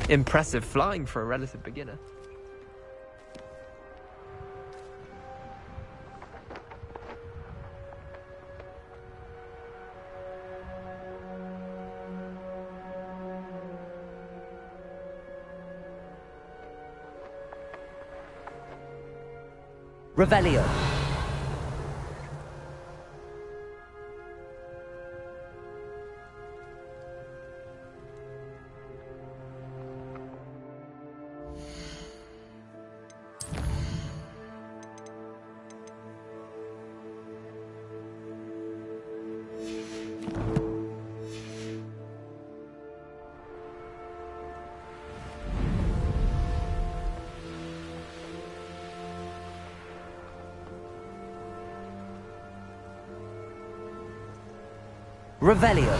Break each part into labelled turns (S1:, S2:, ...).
S1: Impressive flying for a relative beginner.
S2: Revelio. Revelio.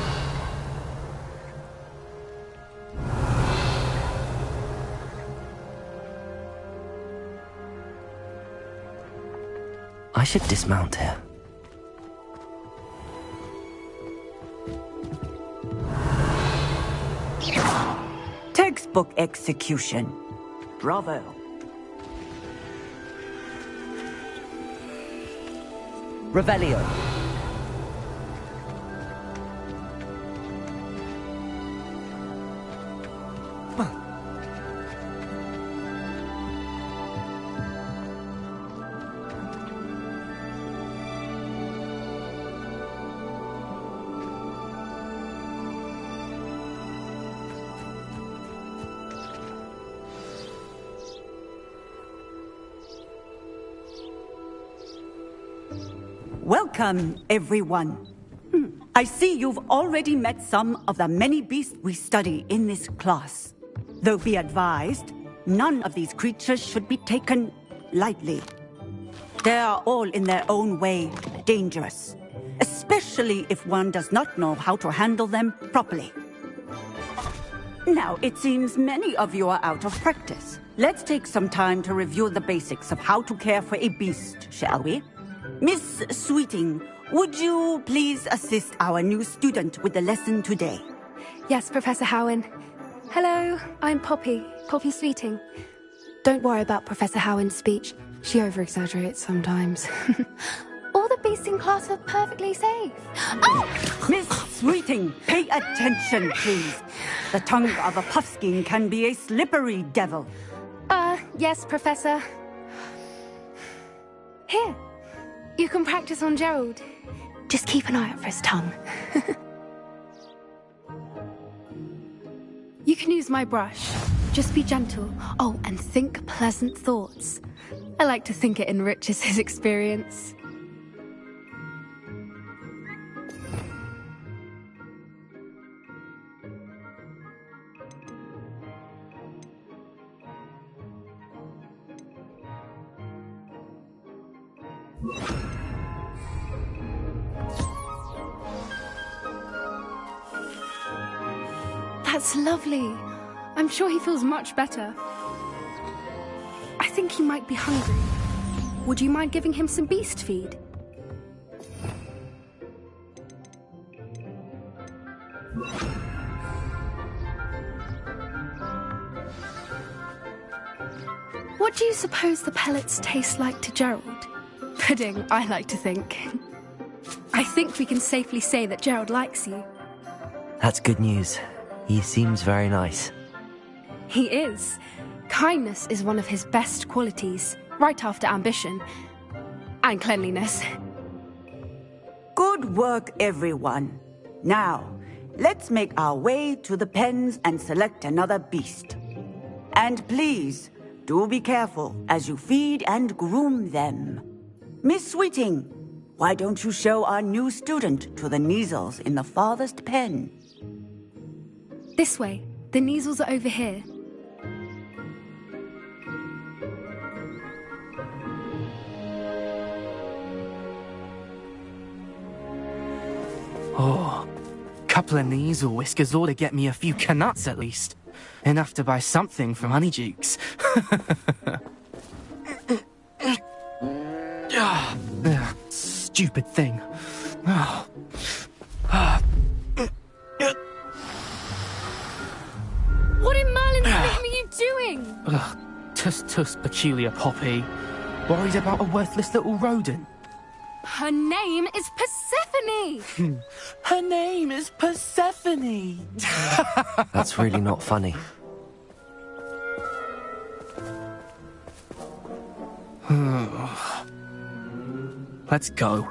S2: I should dismount here. Textbook execution. Bravo. Revelio. Welcome, everyone. I see you've already met some of the many beasts we study in this class. Though be advised, none of these creatures should be taken lightly. They are all in their own way dangerous, especially if one does not know how to handle them properly. Now, it seems many of you are out of practice. Let's take some time to review the basics of how to care for a beast, shall we? Miss Sweeting, would you please assist our new student with the lesson today?
S3: Yes, Professor Howen. Hello, I'm Poppy Sweeting. Don't worry about Professor Howen's speech. She over-exaggerates sometimes. All the beasts in class are perfectly safe. Oh!
S2: Miss Sweeting, pay attention, please. The tongue of a puffskein can be a slippery devil.
S3: Yes, Professor. Here. You can practice on Gerald. Just keep an eye out for his tongue. You can use my brush. Just be gentle. Oh, and think pleasant thoughts. I like to think it enriches his experience. That's lovely. I'm sure he feels much better. I think he might be hungry. Would you mind giving him some beast feed? What do you suppose the pellets taste like to Gerald? Pudding, I like to think. I think we can safely say that Gerald likes you.
S4: That's good news. He seems very nice.
S3: He is. Kindness is one of his best qualities, right after ambition. And cleanliness.
S2: Good work, everyone. Now, let's make our way to the pens and select another beast. And please, do be careful as you feed and groom them. Miss Sweeting, why don't you show our new student to the Kneazles in the farthest pen?
S3: This way. The Kneazles are over here.
S5: Oh, couple of Kneazle whiskers ought to get me a few canuts at least. Enough to buy something from Honeydukes. Stupid thing. Oh.
S3: What in Merlin's name are you doing?
S5: Ugh, tuss, peculiar Poppy. Worried about a worthless little rodent.
S3: Her name is Persephone!
S5: Her name is Persephone!
S4: That's really not funny.
S5: Let's go.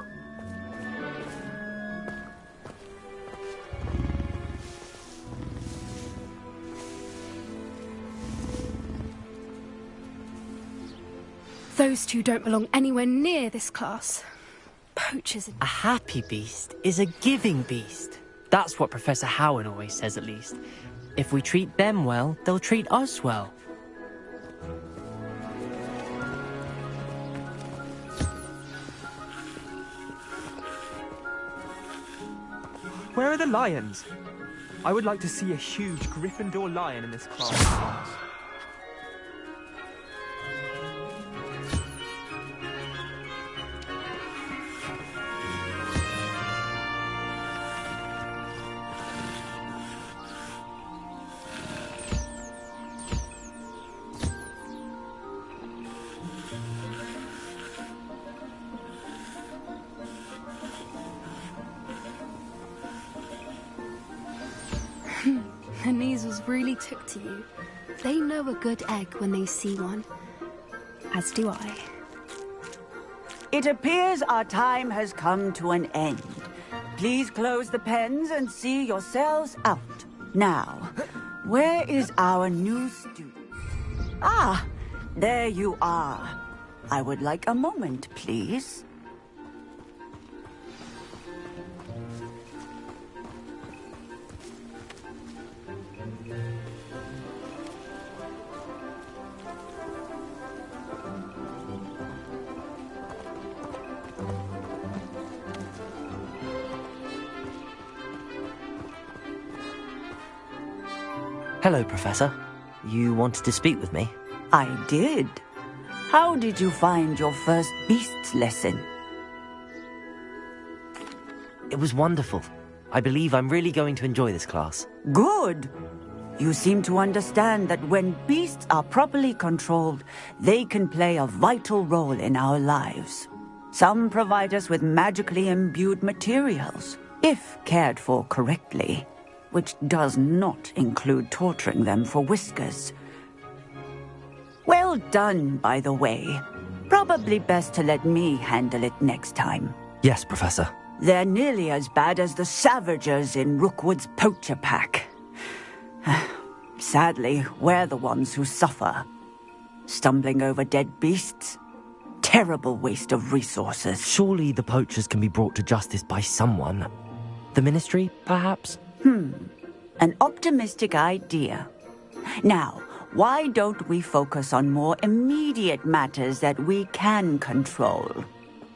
S3: Those two don't belong anywhere near this class. Poachers and...
S1: A happy beast is a giving beast. That's what Professor Howen always says, at least. If we treat them well, they'll treat us well.
S6: Where are the lions? I would like to see a huge Gryffindor lion in this class.
S3: The Kneazles really took to you. They know a good egg when they see one. As do I.
S2: It appears our time has come to an end. Please close the pens and see yourselves out. Now, where is our new student? Ah, there you are. I would like a moment, please.
S4: Hello, Professor. You wanted to speak with me?
S2: I did. How did you find your first beasts lesson?
S4: It was wonderful. I believe I'm really going to enjoy this class.
S2: Good. You seem to understand that when beasts are properly controlled, they can play a vital role in our lives. Some provide us with magically imbued materials, if cared for correctly, which does not include torturing them for whiskers. Well done, by the way. Probably best to let me handle it next time.
S4: Yes, Professor.
S2: They're nearly as bad as the Savagers in Rookwood's poacher pack. Sadly, we're the ones who suffer. Stumbling over dead beasts? Terrible waste of resources.
S4: Surely the poachers can be brought to justice by someone. The Ministry, perhaps?
S2: An optimistic idea. Now, why don't we focus on more immediate matters that we can control?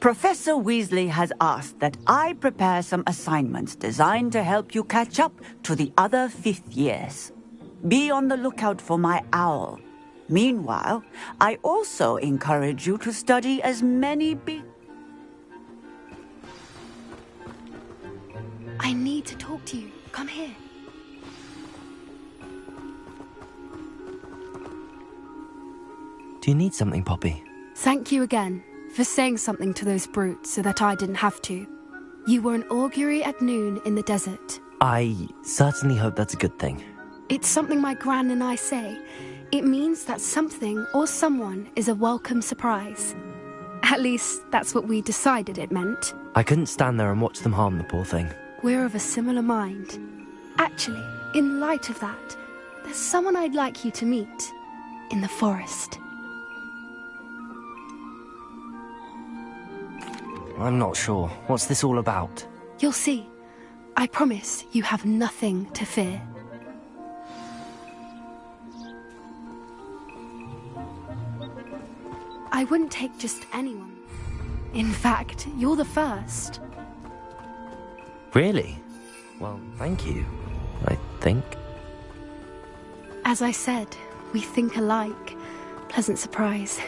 S2: Professor Weasley has asked that I prepare some assignments designed to help you catch up to the other fifth years. Be on the lookout for my owl. Meanwhile, I also encourage you to study as many
S3: I need to talk to you. Come here.
S4: Do you need something, Poppy?
S3: Thank you again for saying something to those brutes so that I didn't have to. You were an augury at noon in the desert.
S4: I certainly hope that's a good thing.
S3: It's something my gran and I say. It means that something or someone is a welcome surprise. At least, that's what we decided it meant.
S4: I couldn't stand there and watch them harm the poor thing.
S3: We're of a similar mind. Actually, in light of that, there's someone I'd like you to meet in the forest.
S4: I'm not sure. What's this all about?
S3: You'll see. I promise you have nothing to fear. I wouldn't take just anyone. In fact, you're the first.
S4: Really? Well, thank you, I think.
S3: As I said, we think alike. Pleasant surprise.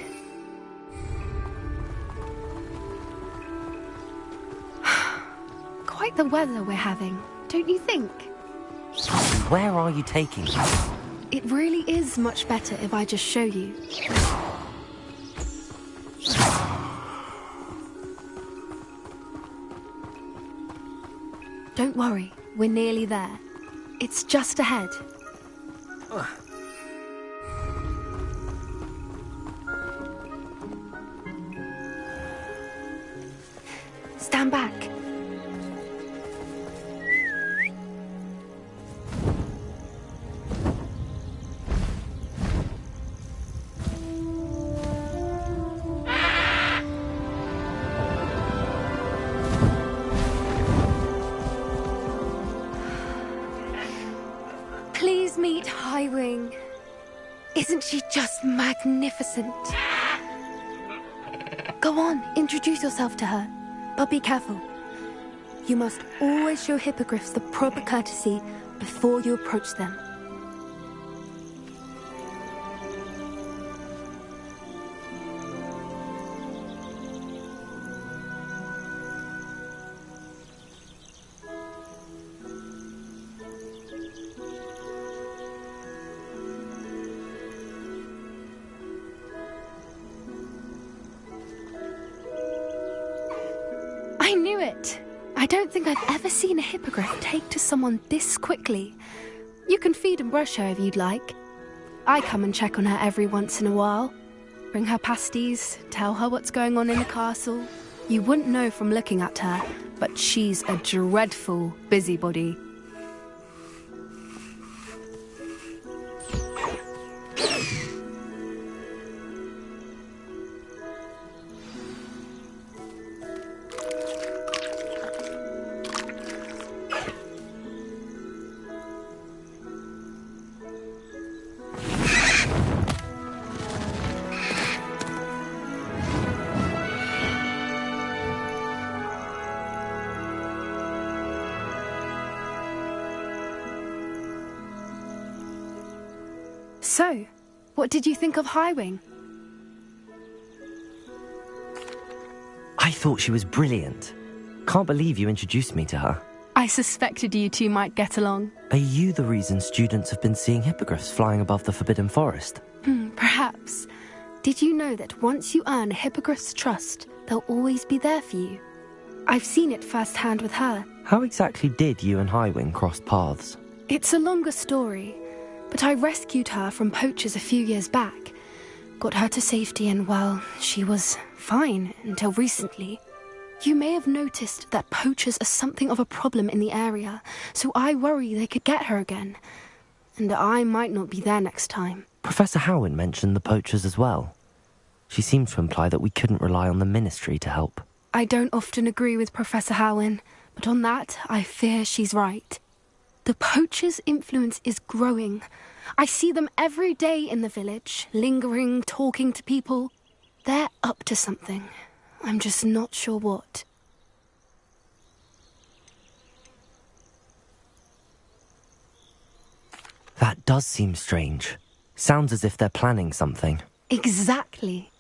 S3: Quite the weather we're having, don't you think?
S4: Where are you taking me?
S3: It really is much better if I just show you. Don't worry, we're nearly there. It's just ahead. Stand back. Please meet Highwing. Isn't she just magnificent? Go on, introduce yourself to her. But be careful. You must always show hippogriffs the proper courtesy before you approach them. I knew it! I don't think I've ever seen a hippogriff take to someone this quickly. You can feed and brush her if you'd like. I come and check on her every once in a while. Bring her pasties, tell her what's going on in the castle. You wouldn't know from looking at her, but she's a dreadful busybody. So, what did you think of Highwing?
S4: I thought she was brilliant. Can't believe you introduced me to her.
S3: I suspected you two might get along.
S4: Are you the reason students have been seeing hippogriffs flying above the Forbidden Forest?
S3: Perhaps. Did you know that once you earn a hippogriff's trust, they'll always be there for you? I've seen it firsthand with her.
S4: How exactly did you and Highwing cross paths?
S3: It's a longer story, but I rescued her from poachers a few years back. Got her to safety and, well, she was fine until recently. You may have noticed that poachers are something of a problem in the area, so I worry they could get her again. And I might not be there next time.
S4: Professor Howin mentioned the poachers as well. She seemed to imply that we couldn't rely on the Ministry to help.
S3: I don't often agree with Professor Howin, but on that, I fear she's right. The poachers' influence is growing. I see them every day in the village, lingering, talking to people. They're up to something. I'm just not sure what.
S4: That does seem strange. Sounds as if they're planning something.
S3: Exactly.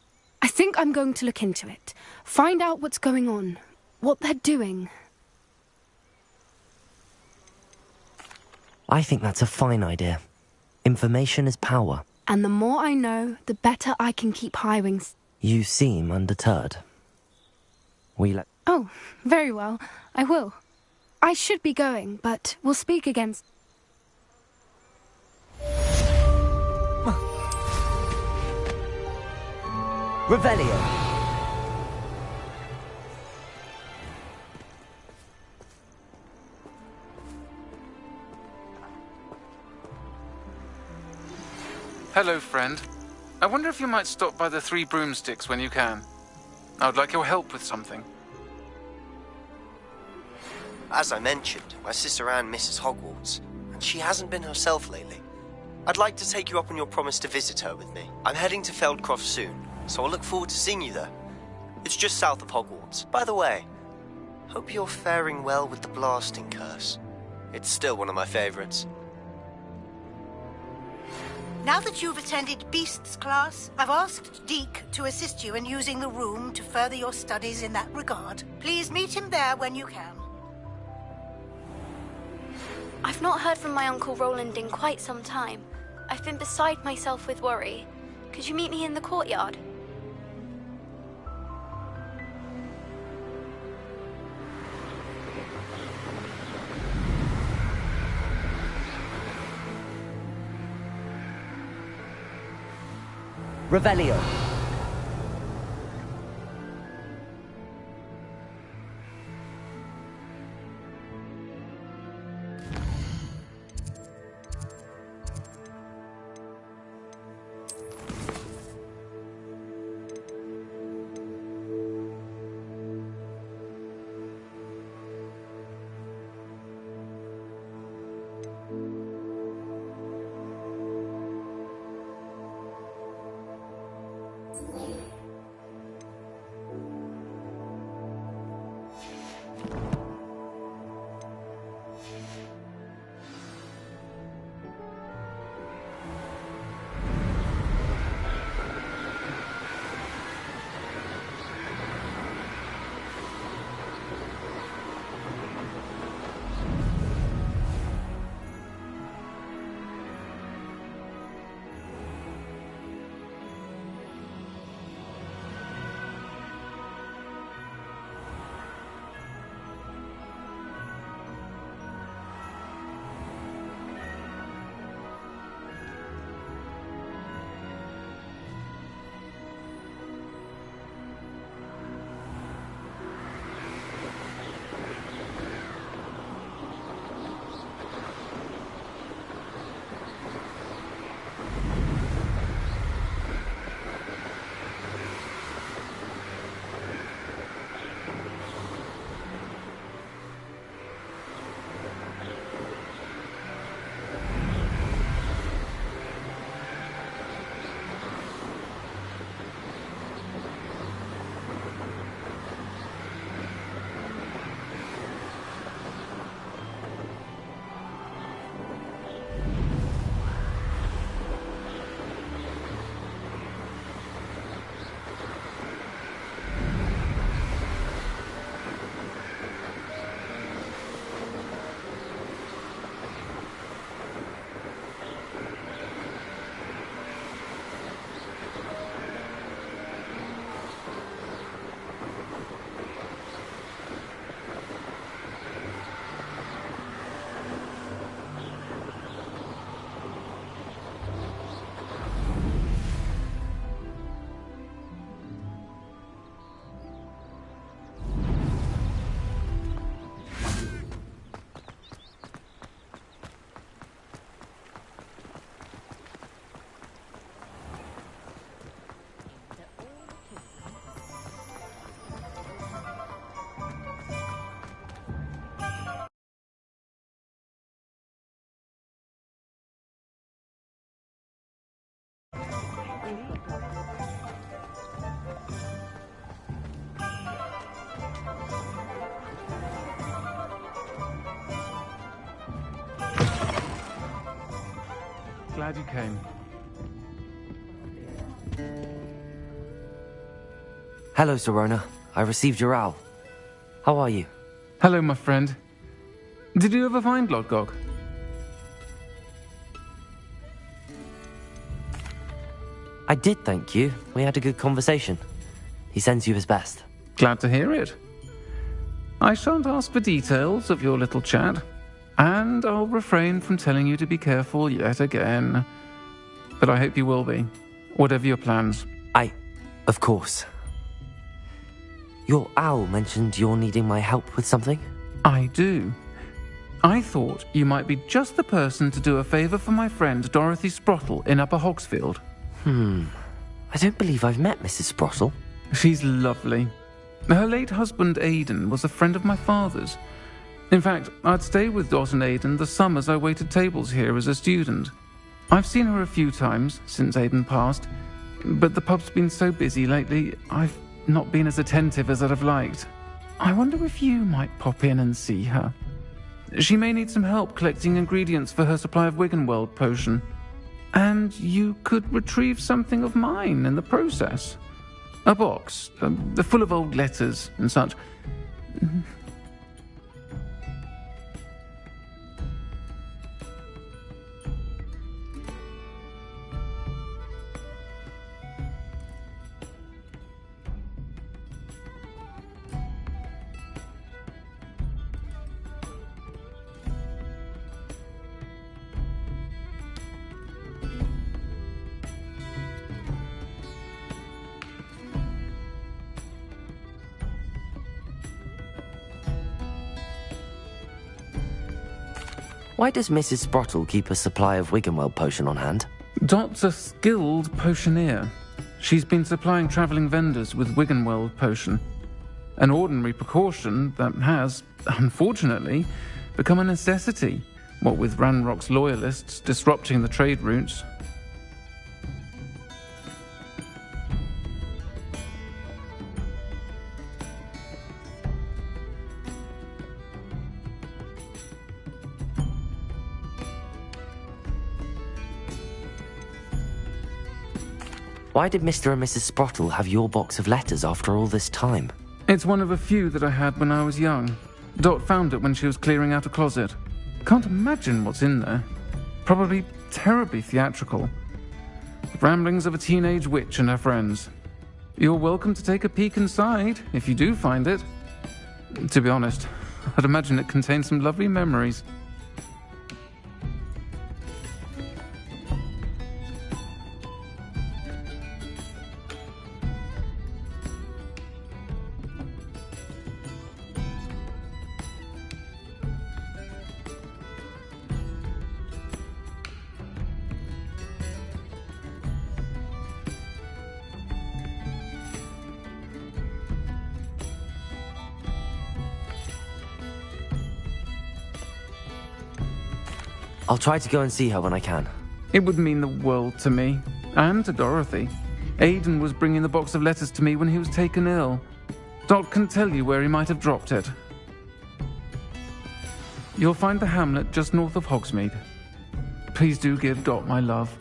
S3: I think I'm going to look into it. Find out what's going on, what they're doing.
S4: I think that's a fine idea. Information is power.
S3: And the more I know, the better I can keep hiring.
S4: You seem undeterred.
S3: Oh, very well. I will. I should be going, but we'll speak again.
S4: Revelio.
S7: Hello, friend. I wonder if you might stop by the Three Broomsticks when you can. I would like your help with something.
S8: As I mentioned, my sister Anne misses Hogwarts, and she hasn't been herself lately. I'd like to take you up on your promise to visit her with me. I'm heading to Feldcroft soon, so I'll look forward to seeing you there. It's just south of Hogwarts. By the way, hope you're faring well with the blasting curse. It's still one of my favorites.
S9: Now that you've attended Beasts class, I've asked Deke to assist you in using the room to further your studies in that regard. Please meet him there when you can.
S10: I've not heard from my Uncle Roland in quite some time. I've been beside myself with worry. Could you meet me in the courtyard?
S4: Revelio.
S7: Glad you came.
S4: Hello, Sirona. I received your owl. How are you?
S7: Hello, my friend. Did you ever find Lodgog?
S4: I did, thank you. We had a good conversation. He sends you his best.
S7: Glad to hear it. I shan't ask for details of your little chat, and I'll refrain from telling you to be careful yet again. But I hope you will be, whatever your plans.
S4: Of course. Your owl mentioned you're needing my help with something?
S7: I do. I thought you might be just the person to do a favour for my friend Dorothy Sprottle in Upper Hogsfield.
S4: I don't believe I've met Mrs. Sprottle.
S7: She's lovely. Her late husband Aidan was a friend of my father's. In fact, I'd stay with Dot and Aidan the summers I waited tables here as a student. I've seen her a few times since Aidan passed, but the pub's been so busy lately, I've not been as attentive as I'd have liked. I wonder if you might pop in and see her. She may need some help collecting ingredients for her supply of Wiggenweld potion. And you could retrieve something of mine in the process. A box, full of old letters and such.
S4: Why does Mrs. Sprottle keep a supply of Wiggenweld potion on hand?
S7: Dot's a skilled potioneer. She's been supplying travelling vendors with Wiggenweld potion. An ordinary precaution that has, unfortunately, become a necessity, what with Ranrock's loyalists disrupting the trade routes.
S4: Why did Mr. and Mrs. Sprottle have your box of letters after all this time?
S7: It's one of a few that I had when I was young. Dot found it when she was clearing out a closet. Can't imagine what's in there. Probably terribly theatrical. The ramblings of a teenage witch and her friends. You're welcome to take a peek inside, if you do find it. To be honest, I'd imagine it contains some lovely memories.
S4: I'll try to go and see her when I can.
S7: It would mean the world to me, and to Dorothy. Aidan was bringing the box of letters to me when he was taken ill. Dot can tell you where he might have dropped it. You'll find the hamlet just north of Hogsmeade. Please do give Dot my love.